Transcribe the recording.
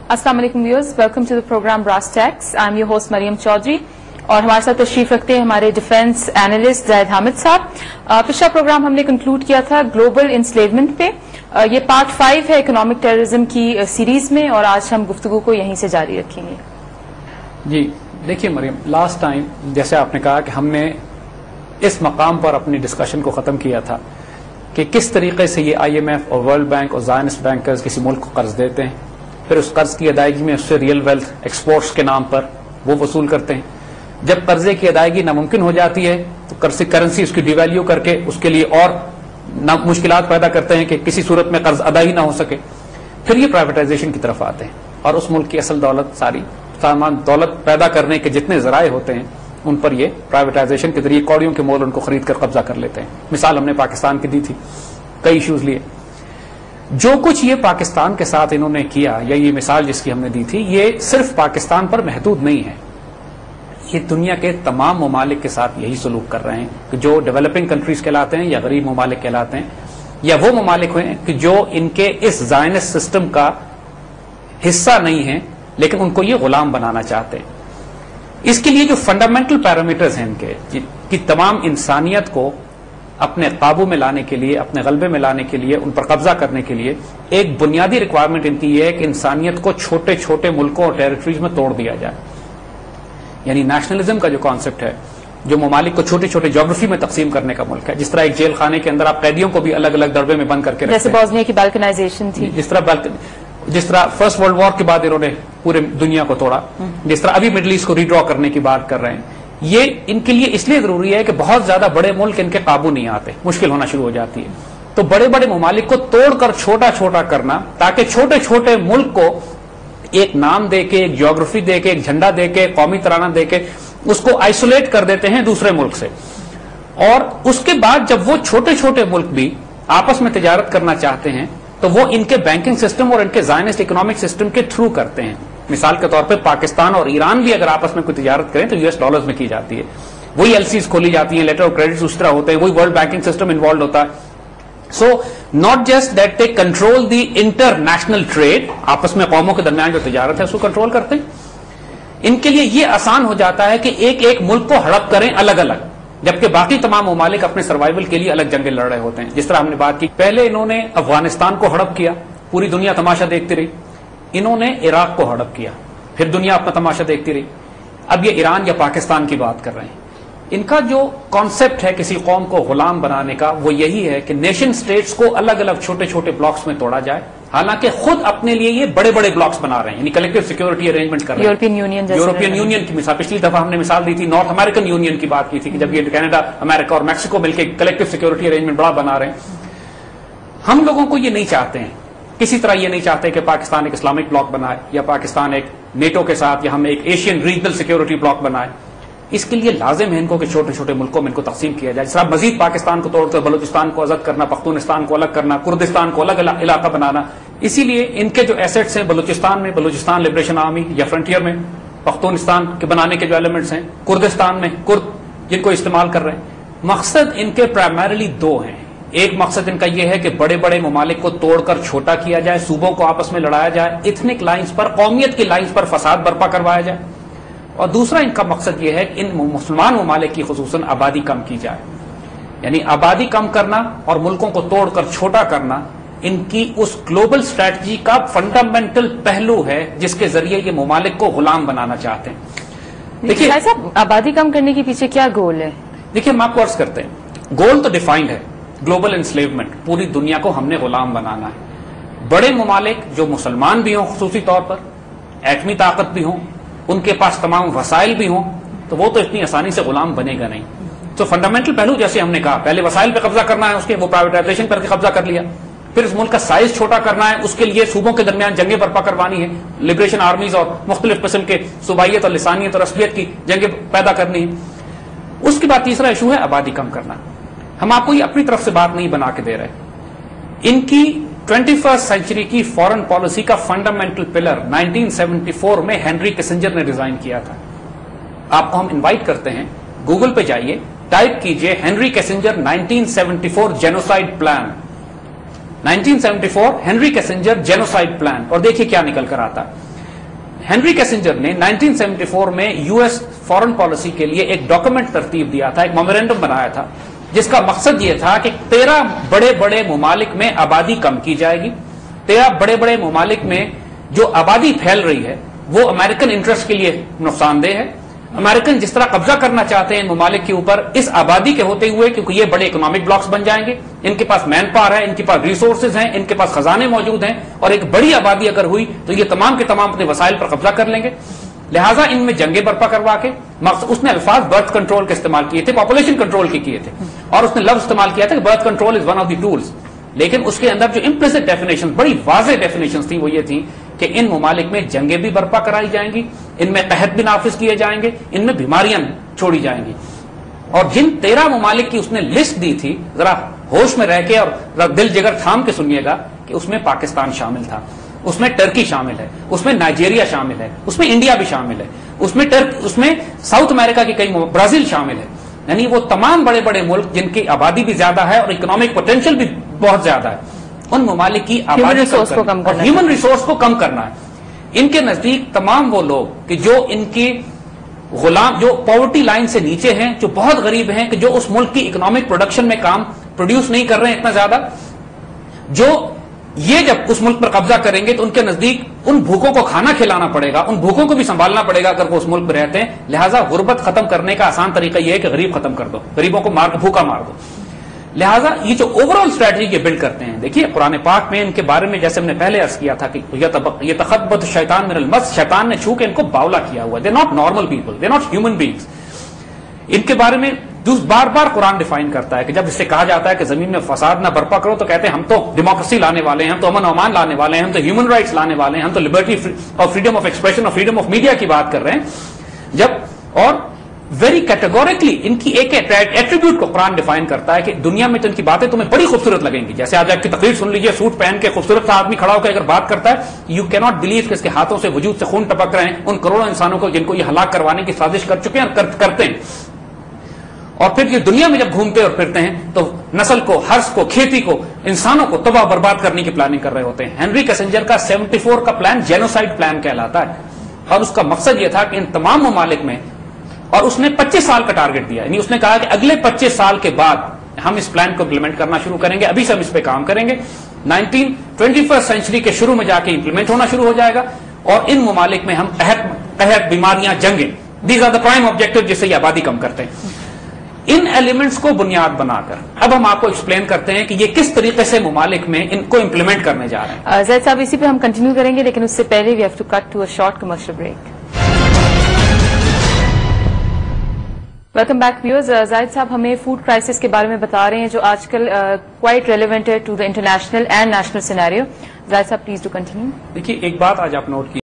अस्सलाम वालेकुम viewers, welcome to the programme brass tax. I am your host Mariam Chaudhry और हमारे साथ तशरीफ रखते हैं हमारे डिफेंस एनालिस्ट जाहिद हामिद साहब। पिछला प्रोग्राम हमने कंक्लूड किया था ग्लोबल इंस्लेवमेंट पे। ये पार्ट 5 है इकोनॉमिक टेररिज्म की सीरीज में और आज हम गुफ्तगू को यहीं से जारी रखेंगे। जी देखिए मरियम, लास्ट टाइम जैसे आपने कहा कि हमने इस मकाम पर अपनी डिस्कशन को ख़त्म किया था कि किस तरीके से ये IMF और वर्ल्ड बैंक और ज़ायनिस्ट बैंकर्स किसी मुल्क को कर्ज देते हैं, फिर उस कर्ज की अदायगी में उससे रियल वेल्थ एक्सपोर्ट्स के नाम पर वो वसूल करते हैं। जब कर्जे की अदायगी नामुमकिन हो जाती है तो करेंसी उसकी डिवैल्यू करके उसके लिए और मुश्किलात पैदा करते हैं कि किसी सूरत में कर्ज अदा ही ना हो सके। फिर ये प्राइवेटाइजेशन की तरफ आते हैं और उस मुल्क की असल दौलत, सारी सामान दौलत पैदा करने के जितने जराए होते हैं उन पर ये प्राइवेटाइजेशन के जरिए कौड़ियों के मोल उनको खरीद कर कब्जा कर लेते हैं। मिसाल हमने पाकिस्तान की दी थी, कई इश्यूज लिए। जो कुछ ये पाकिस्तान के साथ इन्होंने किया या ये मिसाल जिसकी हमने दी थी, ये सिर्फ पाकिस्तान पर महदूद नहीं है, ये दुनिया के तमाम ममालिक के साथ यही सलूक कर रहे हैं कि जो डेवलपिंग कंट्रीज कहलाते हैं या गरीब ममालिक कहलाते हैं, या वो ममालिक हैं कि जो इनके इस ज़ायनिस्ट सिस्टम का हिस्सा नहीं है लेकिन उनको ये गुलाम बनाना चाहते हैं। इसके लिए जो फंडामेंटल पैरामीटर्स हैं इनके कि तमाम इंसानियत को अपने काबू में लाने के लिए, अपने गलबे में लाने के लिए, उन पर कब्जा करने के लिए एक बुनियादी रिक्वायरमेंट इनकी ये है कि इंसानियत को छोटे छोटे मुल्कों और टेरिटरीज में तोड़ दिया जाए। यानी नेशनलिज्म का जो कॉन्सेप्ट है, जो ममालिक को छोटे छोटे ज्योग्राफी में तकसीम करने का मुल्क है, जिस तरह एक जेल खाने के अंदर आप कैदियों को भी अलग अलग दरबे में बंद करके रखते हैं, जैसे बॉस्निया की बाल्कनाइजेशन थी, जिस तरह फर्स्ट वर्ल्ड वॉर के बाद इन्होंने पूरे दुनिया को तोड़ा, जिस तरह अभी मिडल ईस्ट को रीड्रॉ करने की बात कर रहे हैं। ये इनके लिए इसलिए जरूरी है कि बहुत ज्यादा बड़े मुल्क इनके काबू नहीं आते, मुश्किल होना शुरू हो जाती है। तो बड़े बड़े ममालिक को तोड़कर छोटा छोटा करना, ताकि छोटे छोटे मुल्क को एक नाम देके, एक ज्योग्राफी देके, एक झंडा देके, कौमी तराना देके उसको आइसोलेट कर देते हैं दूसरे मुल्क से। और उसके बाद जब वो छोटे छोटे मुल्क भी आपस में तिजारत करना चाहते हैं तो वो इनके बैंकिंग सिस्टम और इनके ज़ायनिस्ट इकोनॉमिक सिस्टम के थ्रू करते हैं। मिसाल के तौर पे पाकिस्तान और ईरान भी अगर आपस में कोई तिजारत करें तो US डॉलर्स में की जाती है, वही LCs खोली जाती है, लेटर ऑफ क्रेडिट उस तरह होते हैं, वही वर्ल्ड बैंकिंग सिस्टम इन्वॉल्व होता है। So not just that they control the international trade, आपस में कौमों के दरमियान जो तिजारत है उसको कंट्रोल करते हैं। इनके लिए ये आसान हो जाता है कि एक एक मुल्क को हड़प करें अलग अलग, जबकि बाकी तमाम ममालिक अपने सर्वाइवल के लिए अलग जंगें लड़ रहे होते हैं। जिस तरह हमने बात की, पहले इन्होंने अफगानिस्तान को हड़प किया, पूरी दुनिया तमाशा देखती रही। इन्होंने इराक को हड़प किया, फिर दुनिया अपना तमाशा देखती रही। अब ये ईरान या पाकिस्तान की बात कर रहे हैं। इनका जो कॉन्सेप्ट है किसी कौम को गुलाम बनाने का, वो यही है कि नेशन स्टेट्स को अलग अलग छोटे छोटे ब्लॉक्स में तोड़ा जाए, हालांकि खुद अपने लिए ये बड़े बड़े ब्लॉक्स बना रहे हैं, यानी कलेक्टिव सिक्योरिटी अरेंजमेंट कर रहे हैं। यूरोपियन यूनियन की मिसाल पिछली दफा हमने मिसाल दी थी, नॉर्थ अमेरिकन यूनियन की बात की थी कि जब ये कनाडा, अमेरिका और मैक्सिको मिलकर कलेक्टिव सिक्योरिटी अरेंजमेंट बड़ा बना रहे हैं। हम लोगों को ये नहीं चाहते हैं, किसी तरह ये नहीं चाहते कि पाकिस्तान एक इस्लामिक ब्लॉक बनाए या पाकिस्तान एक नेटो के साथ या हम एक एशियन रीजनल सिक्योरिटी ब्लॉक बनाए। इसके लिए लाजिम है इनको कि छोटे छोटे मुल्कों में इनको तकसीम किया जाए। जैसे मजीद पाकिस्तान को तोड़कर बलूचिस्तान को आजाद करना, पख्तूनिस्तान को अलग करना, कुर्दिस्तान को अलग इलाका बनाना। इसीलिए इनके जो एसेट्स हैं बलूचिस्तान में बलूचिस्तान लिबरेशन आर्मी या फ्रंटियर में, पख्तूनिस्तान के बनाने के जो एलिमेंट्स हैं कुर्दिस्तान में कुर्द जिनको इस्तेमाल कर रहे हैं। मकसद इनके प्राइमरीली दो हैं। एक मकसद इनका यह है कि बड़े बड़े ममालिक को तोड़कर छोटा किया जाए, सूबों को आपस में लड़ाया जाए, इथनिक लाइन्स पर, कौमियत की लाइन्स पर फसाद बर्पा करवाया जाए। और दूसरा इनका मकसद यह है कि इन मुसलमान ममालिक की खुसूसन आबादी कम की जाए, यानी आबादी कम करना और मुल्कों को तोड़कर छोटा करना इनकी उस ग्लोबल स्ट्रैटेजी का फंडामेंटल पहलू है जिसके जरिए ये ममालिक को गुलाम बनाना चाहते हैं। देखिए आबादी कम करने के पीछे क्या गोल है? देखिए हम आपको अर्ज करते हैं, गोल तो डिफाइंड है, ग्लोबल इंस्लेवमेंट, पूरी दुनिया को हमने गुलाम बनाना है। बड़े ममालिक जो मुसलमान भी हों, खुसूसी तौर पर एटमी ताकत भी हों, उनके पास तमाम वसाइल भी हों, तो वो तो इतनी आसानी से गुलाम बनेगा नहीं। तो फंडामेंटल पहलू जैसे हमने कहा, पहले वसाइल पे कब्जा करना है, उसके वो प्राइवेटाइजेशन करके कब्जा कर लिया। फिर इस मुल्क का साइज छोटा करना है, उसके लिए सूबों के दरमियान जंगें बर्पा करवानी है, लिबरेशन आर्मीज और मुख्तलिफ किस्म के सूबाइयत और लिसानियत और असलियत की जंगें पैदा करनी है। उसके बाद तीसरा इशू है आबादी कम करना। हम आपको ये अपनी तरफ से बात नहीं बना के दे रहे। इनकी 21st सेंचुरी की फॉरेन पॉलिसी का फंडामेंटल पिलर 1974 में हेनरी किसिंजर ने डिजाइन किया था। आपको हम इनवाइट करते हैं, गूगल पे जाइए, टाइप कीजिए Henry Kissinger 1974 genocide plan, 1974 Henry Kissinger genocide plan, और देखिए क्या निकल कर आता है। ہینری کیسنجر نے 1974 میں US فورن پالیسی کے لیے ایک ڈاکومنٹ ترتیب دیا تھا، ایک میمورینڈم بنایا تھا، جس کا مقصد یہ تھا کہ 13 بڑے بڑے ممالک میں آبادی کم کی جائے گی. 13 بڑے بڑے ممالک میں جو آبادی پھیل رہی ہے وہ امریکن انٹرسٹ کے لیے نقصان دہ ہے. امریکن جس طرح قبضہ کرنا چاہتے ہیں ان ممالک کے اوپر اس آبادی کے ہوتے ہوئے، کیونکہ یہ بڑے اکنامک بلاکس بن جائیں گے، ان کے پاس مین پاور ہے، ان کے پاس ریسورسز ہیں، ان کے پاس خزانے موجود ہیں، اور ایک بڑی آبادی اگر ہوئی تو یہ تمام کے تمام اپنے وسائل پر قبضہ کر لیں گے. لہٰذا ان میں جنگیں برپا کروا کے اس نے الفاظ برتھ کنٹرول کے استعمال کیے تھے، پاپولیشن کنٹرول کے کیے تھے، اور اس نے لفظ استعمال کیا تھا کہ birth control is one of the tools. لیکن اس کے اندر جو امپلیسٹ ڈیفینیشن، بڑی واضح ڈیفینیشن تھیں، وہ یہ تھیں کہ ان ممالک میں جنگیں بھی برپا کرائی جائیں گی، ان میں قحط بھی نافذ کیے جائیں گے، ان میں بیماریاں چھوڑی جائیں گی. اور جن 13 ممالک کی اس نے لسٹ دی تھی، ذرا ہوش میں رہ کے اور دل جگر تھام کے سنیے گا کہ اس میں پاکستان شامل تھا، اس میں ٹرکی شامل ہے، اس میں نائجیریا شامل ہے، اس میں انڈیا بھی شامل ہے، اس میں ساؤتھ امریکہ کے کئی برازیل شامل ہے. یعنی وہ تمام بڑے بڑے ملک جن کی آبادی بھی زیادہ ہے اور اکنامک پوٹینشیل بھی بہت زیادہ ہے، ان ممالک کی آبادی اور ہیومن ریسورس کو کم کرنا ہے. ان کے نزدیک تمام وہ لوگ کہ جو ان کی غلام، جو پاورٹی لائن سے نیچے ہیں، جو بہت غریب ہیں، کہ جو اس ملک کی اکنامک پروڈکشن میں کام پروڈیوس نہیں کر رہے ہیں اتنا زیادہ، جو یہ جب اس ملک پر قبضہ کریں گے تو ان کے نزدیک ان بھوکوں کو کھانا کھلانا پڑے گا، ان بھوکوں کو بھی سنبھالنا پڑے گا اگر وہ اس ملک میں رہتے ہیں. لہٰذا غربت ختم کرنے کا آسان طریقہ یہ ہے کہ غریب ختم کر دو، غریبوں کو مار بھوکا مار دو. لہٰذا یہ جو اوور آل اسٹریٹجی یہ بلڈ کرتے ہیں، دیکھیے قرآن پاک میں ان کے بارے میں جیسے ہم نے پہلے عرض کیا تھا کہ یہ تخبط شیطان من المس، شیطان نے چھو کے ان کو باولا کیا ہوا ہے. They not normal people, they not human beings. ان کے بارے میں بار بار قرآن ڈیفائن کرتا ہے کہ جب اس سے کہا جاتا ہے کہ زمین میں فساد نہ برپا کرو تو کہتے ہیں ہم تو ڈیموکریسی لانے والے ہیں، ہم تو امن و امان لانے والے ہیں، ہم تو ہیومن رائٹس لانے والے ہیں، ہم تو لبرٹی اور فریڈم آف ایکسپریشن اور فریڈم آف میڈیا کی بات کر رہے ہیں. جب اور ویری کیٹیگوریکلی ان کی ایک ایٹریبیوٹ کو قرآن ڈیفائن کرتا ہے کہ دنیا میں تو ان کی باتیں تمہیں بڑی خوبصورت لگیں گی. جیسے آج آپ کی تقریر سن لیجیے، سوٹ پہن کے خوبصورت سا آدمی کھڑا ہو کے اگر بات کرتا ہے، یو کی ناٹ بلیو کہ اس کے ہاتھوں سے وجود سے خون ٹپک رہے ہیں ان کروڑوں انسانوں کو جن کو یہ ہلاک کروانے کی سازش کر چکے ہیں اور کرتے ہیں. اور پھر یہ دنیا میں جب گھومتے اور پھرتے ہیں تو نسل کو، حرث کو، کھیتی کو، انسانوں کو تباہ برباد کرنے کی پلاننگ کر رہے ہوتے ہیں. ہینری کیسنجر کا 74 کا پلان جینوسائڈ پلان کہلاتا ہے، اور اس کا مقصد یہ تھا کہ ان تمام ممالک میں، اور اس نے 25 سال کا ٹارگٹ دیا، یعنی اس نے کہا کہ اگلے 25 سال کے بعد ہم اس پلان کو امپلیمنٹ کرنا شروع کریں گے. ابھی سے ہم اس پہ کام کریں گے. 21 سینچری کے شروع میں جا کے امپلیمنٹ ہونا شروع ہو جائے گا، اور ان ممالک میں ہم قحط، بیماریاں، جنگیں، these are the prime objective جس سے یہ آبادی کم کرتے ہیں. ان ایلیمنٹس کو بنیاد بنا کر اب ہم آپ کو ایکسپلین کرتے ہیں کہ یہ کس طریقے سے ممالک میں ان کو امپلیمنٹ کرنے جا رہے ہیں. زید صاحب اسی پہ ہم کنٹینیو کریں گے، لیکن اس سے پہلے we have to cut to a short commercial break. Welcome back viewers. Zahid sahab ہمیں فوڈ کرائسس کے بارے میں بتا رہے ہیں جو آج کل کوائٹ ریلیونٹ ہے to the international and national scenario. Zahid sahab please do continue. دیکھیے ایک بات آج آپ نوٹ کی